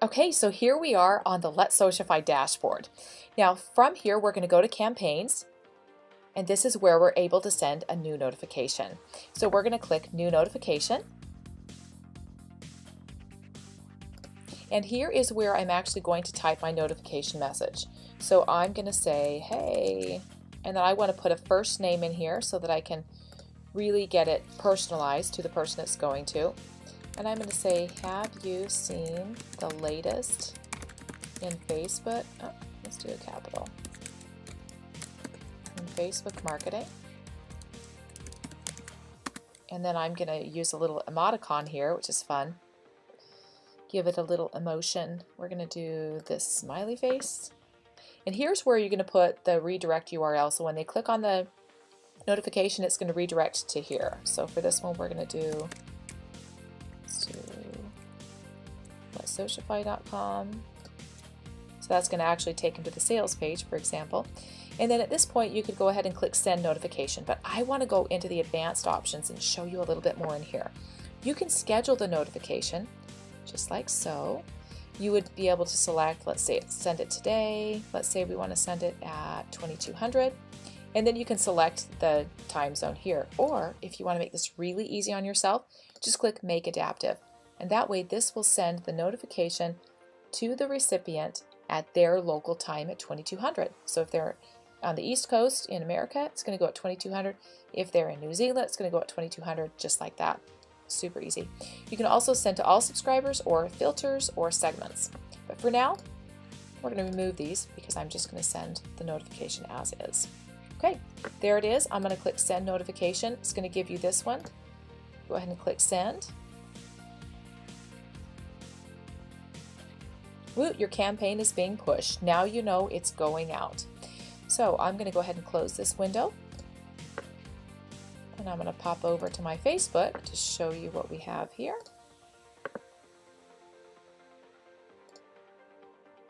Okay, so here we are on the Letsocify dashboard. Now from here we're going to go to campaigns, and this is where we're able to send a new notification. So we're going to click new notification, and here is where I'm actually going to type my notification message. So I'm going to say hey, and then I want to put a first name in here so that I can really get it personalized to the person it's going to. And I'm going to say, have you seen the latest in Facebook? Oh, let's do a capital. In Facebook marketing. And then I'm going to use a little emoticon here, which is fun. Give it a little emotion. We're going to do this smiley face. And here's where you're going to put the redirect URL. So when they click on the notification, it's going to redirect to here. So for this one, we're going to do Letsocify.com. So that's going to actually take them to the sales page, for example. And then at this point, you could go ahead and click send notification, but I want to go into the advanced options and show you a little bit more in here. You can schedule the notification just like so. You would be able to select, let's say, send it today. Let's say we want to send it at 2200. And then you can select the time zone here. Or if you want to make this really easy on yourself, just click make adaptive. And that way this will send the notification to the recipient at their local time at 2200. So if they're on the East Coast in America, it's going to go at 2200. If they're in New Zealand, it's going to go at 2200, just like that. Super easy. You can also send to all subscribers or filters or segments. But for now, we're going to remove these because I'm just going to send the notification as is. Okay, there it is. I'm going to click send notification. It's going to give you this one. Go ahead and click send. Woot, your campaign is being pushed. Now you know it's going out. So I'm going to go ahead and close this window. And I'm going to pop over to my Facebook to show you what we have here.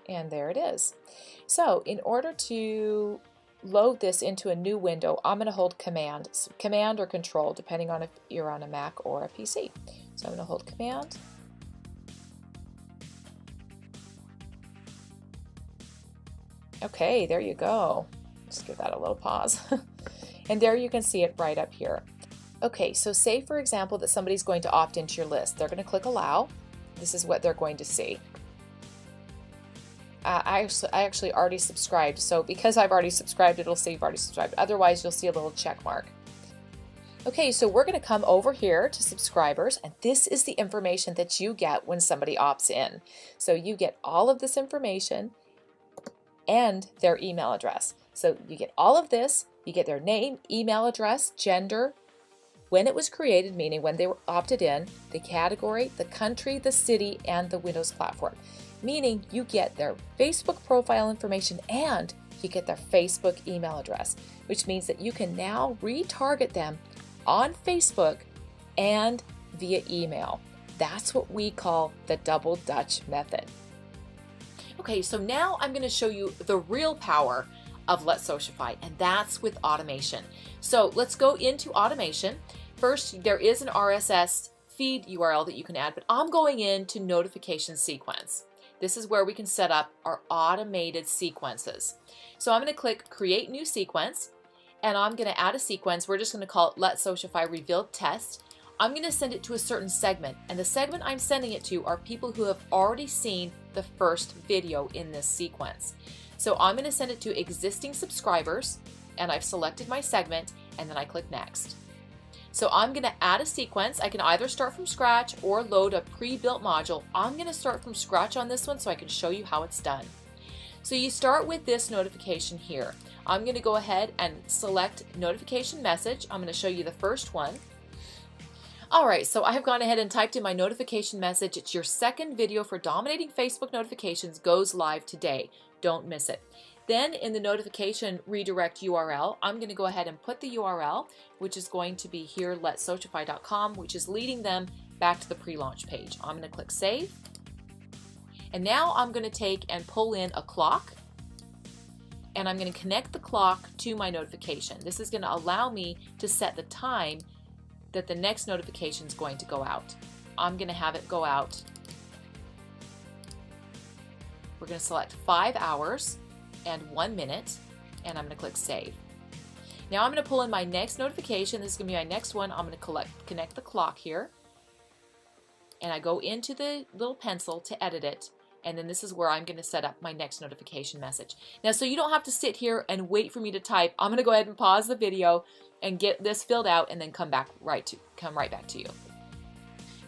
And there it is. So in order to load this into a new window, I'm going to hold Command or Control, depending on if you're on a Mac or a PC. So I'm going to hold Command. Okay, there you go. Just give that a little pause. And there you can see it right up here. Okay, so say for example that somebody's going to opt into your list. They're going to click allow. This is what they're going to see. I actually already subscribed, so because I've already subscribed, it'll say you've already subscribed. Otherwise, you'll see a little check mark. Okay, so we're going to come over here to subscribers, and this is the information that you get when somebody opts in. So you get all of this information and their email address. So you get all of this, you get their name, email address, gender, when it was created, meaning when they were opted in, the category, the country, the city, and the Windows platform. Meaning you get their Facebook profile information and you get their Facebook email address, which means that you can now retarget them on Facebook and via email. That's what we call the double Dutch method. Okay, so now I'm going to show you the real power of Letsocify, and that's with automation. So let's go into automation. First, there is an RSS feed URL that you can add, but I'm going into notification sequence. This is where we can set up our automated sequences. So I'm going to click create new sequence, and I'm going to add a sequence. We're just going to call it Letsocify revealed test. I'm going to send it to a certain segment, and the segment I'm sending it to are people who have already seen the first video in this sequence. So I'm going to send it to existing subscribers, and I've selected my segment, and then I click next. So I'm going to add a sequence. I can either start from scratch or load a pre-built module. I'm going to start from scratch on this one so I can show you how it's done. So you start with this notification here. I'm going to go ahead and select notification message. I'm going to show you the first one. Alright, so I have gone ahead and typed in my notification message. It's your second video for dominating Facebook notifications goes live today. Don't miss it. Then in the notification redirect URL, I'm going to go ahead and put the URL, which is going to be here, letsocify.com, which is leading them back to the pre-launch page. I'm going to click save. And now I'm going to take and pull in a clock, and I'm going to connect the clock to my notification. This is going to allow me to set the time that the next notification is going to go out. I'm going to have it go out We're going to select 5 hours and 1 minute, and I'm going to click Save. Now I'm going to pull in my next notification. This is going to be my next one. I'm going to connect the clock here, and I go into the little pencil to edit it, and then this is where I'm going to set up my next notification message. Now, so you don't have to sit here and wait for me to type. I'm going to go ahead and pause the video and get this filled out, and then come right back to you.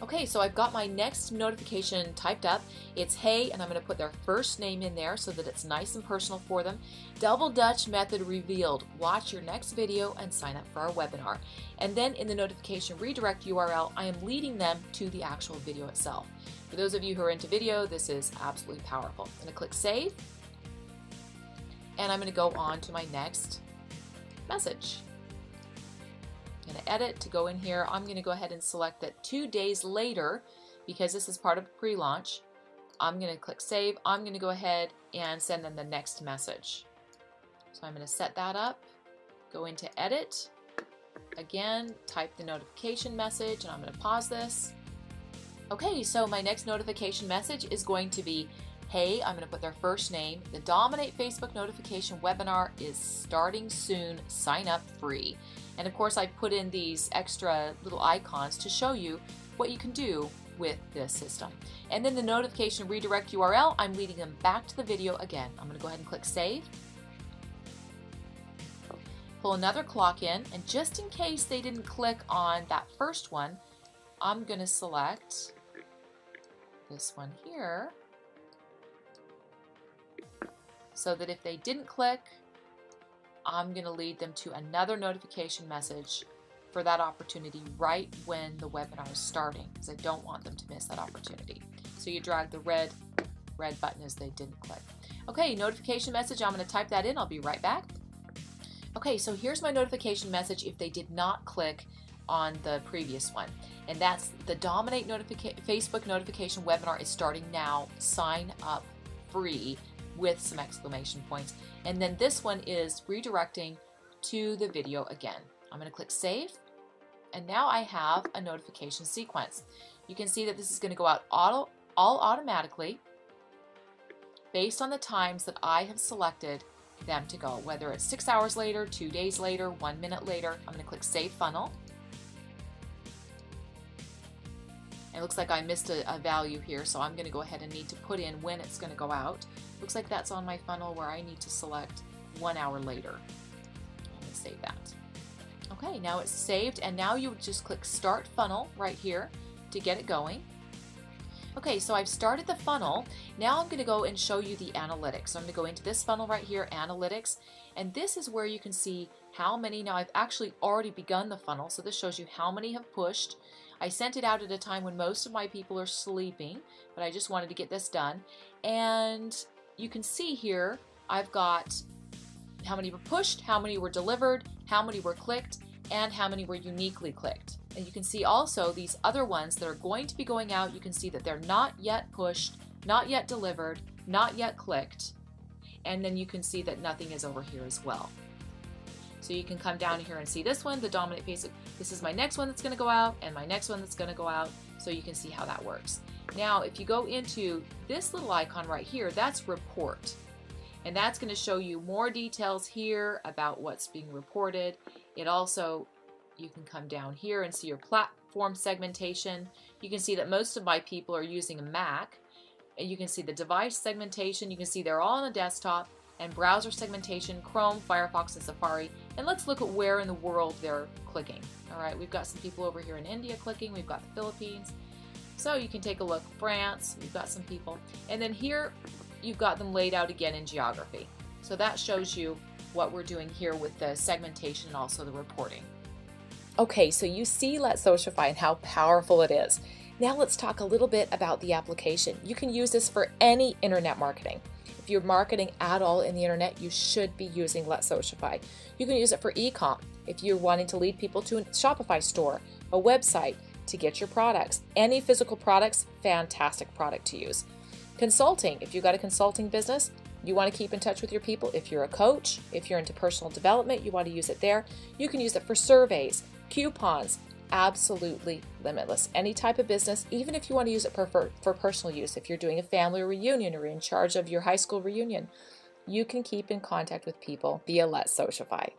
Okay, so I've got my next notification typed up. It's hey, and I'm going to put their first name in there so that it's nice and personal for them. Double Dutch method revealed. Watch your next video and sign up for our webinar. And then in the notification redirect URL, I am leading them to the actual video itself. For those of you who are into video, this is absolutely powerful. I'm going to click Save, and I'm going to go on to my next message. I'm going to edit to go in here. I'm going to go ahead and select that 2 days later, because this is part of pre-launch. I'm going to click Save. I'm going to go ahead and send them the next message. So I'm going to set that up, go into Edit, again, type the notification message, and I'm going to pause this. Okay, so my next notification message is going to be, hey, I'm going to put their first name. The Dominate Facebook Notification Webinar is starting soon. Sign up free. And of course, I put in these extra little icons to show you what you can do with this system. And then the notification redirect URL, I'm leading them back to the video again. I'm going to go ahead and click Save. Pull another clock in, and just in case they didn't click on that first one, I'm going to select this one here, so that if they didn't click, I'm going to lead them to another notification message for that opportunity right when the webinar is starting, because I don't want them to miss that opportunity. So you drag the red button as they didn't click. Okay, notification message, I'm going to type that in. I'll be right back. Okay, so here's my notification message if they did not click on the previous one. And that's the Dominate Facebook Notification Webinar is starting now. Sign up free with some exclamation points. And then this one is redirecting to the video again. I'm going to click Save. And now I have a notification sequence. You can see that this is going to go out all automatically based on the times that I have selected them to go, whether it's 6 hours later, 2 days later, 1 minute later. I'm going to click Save Funnel. It looks like I missed a value here, so I'm going to go ahead and need to put in when it's going to go out. Looks like that's on my funnel where I need to select 1 hour later. I'm going to save that. Okay, now it's saved, and now you would just click Start Funnel right here to get it going. Okay, so I've started the funnel. Now I'm going to go and show you the analytics. So I'm going to go into this funnel right here, Analytics, and this is where you can see how many. Now I've actually already begun the funnel, so this shows you how many have pushed. I sent it out at a time when most of my people are sleeping, but I just wanted to get this done. And you can see here, I've got how many were pushed, how many were delivered, how many were clicked, and how many were uniquely clicked. And you can see also these other ones that are going to be going out. You can see that they're not yet pushed, not yet delivered, not yet clicked. And then you can see that nothing is over here as well. So you can come down here and see this one, the Dominate Facebook. This is my next one that's going to go out, and my next one that's going to go out. So you can see how that works. Now, if you go into this little icon right here, that's Report. And that's going to show you more details here about what's being reported. It also, you can come down here and see your platform segmentation. You can see that most of my people are using a Mac. And you can see the device segmentation. You can see they're all on a desktop. And browser segmentation, Chrome, Firefox, and Safari. And let's look at where in the world they're clicking. All right, we've got some people over here in India clicking. We've got the Philippines. So you can take a look. France, we've got some people. And then here, you've got them laid out again in geography. So that shows you what we're doing here with the segmentation and also the reporting. Okay, so you see Letsocify and how powerful it is. Now let's talk a little bit about the application. You can use this for any internet marketing. If you're marketing at all in the internet, you should be using Letsocify. You can use it for e-com if you're wanting to lead people to a Shopify store, a website to get your products. Any physical products, fantastic product to use. Consulting, if you've got a consulting business, you want to keep in touch with your people. If you're a coach, if you're into personal development, you want to use it there. You can use it for surveys, coupons, absolutely limitless. Any type of business, even if you want to use it for personal use, if you're doing a family reunion or in charge of your high school reunion, you can keep in contact with people via Letsocify.